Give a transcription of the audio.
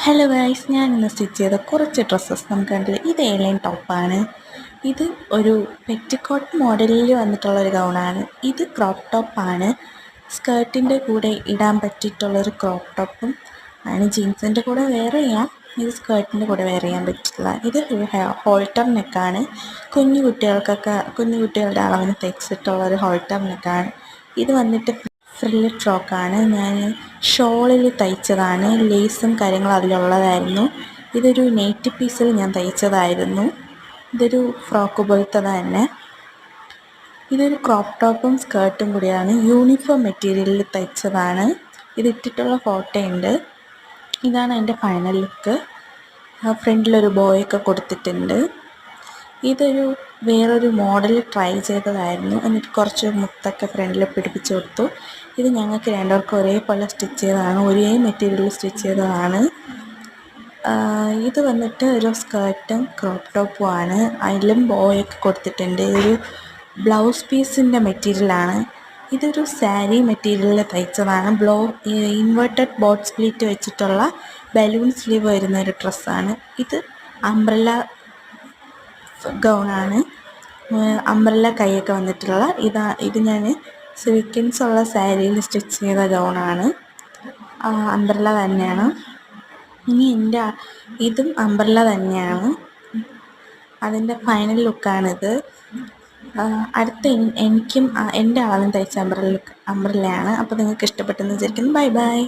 Hello guys, ഞാൻ ഇന്ന് stitch ചെയ്ത കുറച്ച് ഡ്രസ്സസ് നമുക്ക് കണ്ടില്ല. ഇത് എയർലൈൻ ടോപ്പാണ്. ഇത് ഒരു പെറ്റിക്കോട്ട് മോഡലിൽ വന്നിട്ടുള്ളൊരു ഗൗണാണ്. ഇത് ക്രോപ്പ് ടോപ്പാണ്. സ്കേർട്ടിൻ്റെ കൂടെ ഇടാൻ പറ്റിയിട്ടുള്ളൊരു ക്രോപ്പ് ടോപ്പും ആണ്. ജീൻസിൻ്റെ കൂടെ വെയർ ചെയ്യാം, ഇത് സ്കേർട്ടിൻ്റെ കൂടെ വെയർ ചെയ്യാൻ പറ്റില്ല. ഇത് ഹോൾട്ടർ നെക്കാണ്. കുഞ്ഞു കുട്ടികളുടെ അളവിന് തയ്ച്ചിട്ടുള്ളൊരു ഹോൾട്ടർ നെക്കാണ്. ഇത് വന്നിട്ട് ഫ്രില്ല് ഫ്രോക്കാണ്. ഞാൻ ഷോളിൽ തയ്ച്ചതാണ്. ലേസും കാര്യങ്ങളും അതിലുള്ളതായിരുന്നു. ഇതൊരു നെറ്റ് പീസിൽ ഞാൻ തയ്ച്ചതായിരുന്നു. ഇതൊരു ഫ്രോക്ക് പോലത്തെ തന്നെ. ഇതൊരു ക്രോപ്പ് ടോപ്പും സ്കേർട്ടും കൂടിയാണ്. യൂണിഫോം മെറ്റീരിയലിൽ തയ്ച്ചതാണ്. ഇതിട്ടിട്ടുള്ള ഫോട്ടോ ഉണ്ട്. ഇതാണ് എൻ്റെ ഫൈനൽ ലുക്ക്. ഫ്രണ്ടിലൊരു ബോയൊക്കെ കൊടുത്തിട്ടുണ്ട്. ഇതൊരു വേറൊരു മോഡൽ ട്രൈ ചെയ്തതായിരുന്നു. എന്നിട്ട് കുറച്ച് മുത്തൊക്കെ ഫ്രണ്ടിൽ പിടിപ്പിച്ച് കൊടുത്തു. ഇത് ഞങ്ങൾക്ക് രണ്ടുപേർക്കും ഒരേപോലെ സ്റ്റിച്ച് ചെയ്തതാണ്, ഒരേ മെറ്റീരിയൽ സ്റ്റിച്ച് ചെയ്തതാണ്. ഇത് വന്നിട്ട് ഒരു സ്കേർട്ടും ക്രോപ്പ് ടോപ്പും ആണ്. അതിലും ബോയൊക്കെ കൊടുത്തിട്ടുണ്ട്. ഇതൊരു ബ്ലൗസ് പീസിൻ്റെ മെറ്റീരിയലാണ്. ഇതൊരു സാരി മെറ്റീരിയലിൽ തയ്ച്ചതാണ്. ഇൻവേർട്ടഡ് ബോട്ട് സ്പ്ലിറ്റ് വെച്ചിട്ടുള്ള ബലൂൺ സ്ലീവ് വരുന്ന ഒരു ഡ്രസ്സാണ്. ഇത് അംബ്രല്ല ഗൗണാണ്. അംബ്രല്ല കൈയൊക്കെ വന്നിട്ടുള്ള ഇത് ഞാൻ സ്വീക്കൻസ് ഉള്ള സാരിയിൽ സ്റ്റിച്ച് ചെയ്ത ഗൗണാണ്. അംബ്രല്ല തന്നെയാണ്. ഇനി ഇതും അംബ്രല്ല തന്നെയാണ്. അതിൻ്റെ ഫൈനൽ ലുക്കാണിത്. എനിക്കും എൻ്റെ അളവിന് തയ്ച്ച അംബ്രല്ലയാണ്. അപ്പോൾ നിങ്ങൾക്ക് ഇഷ്ടപ്പെട്ടെന്ന് വിചാരിക്കുന്നു. Bye bye.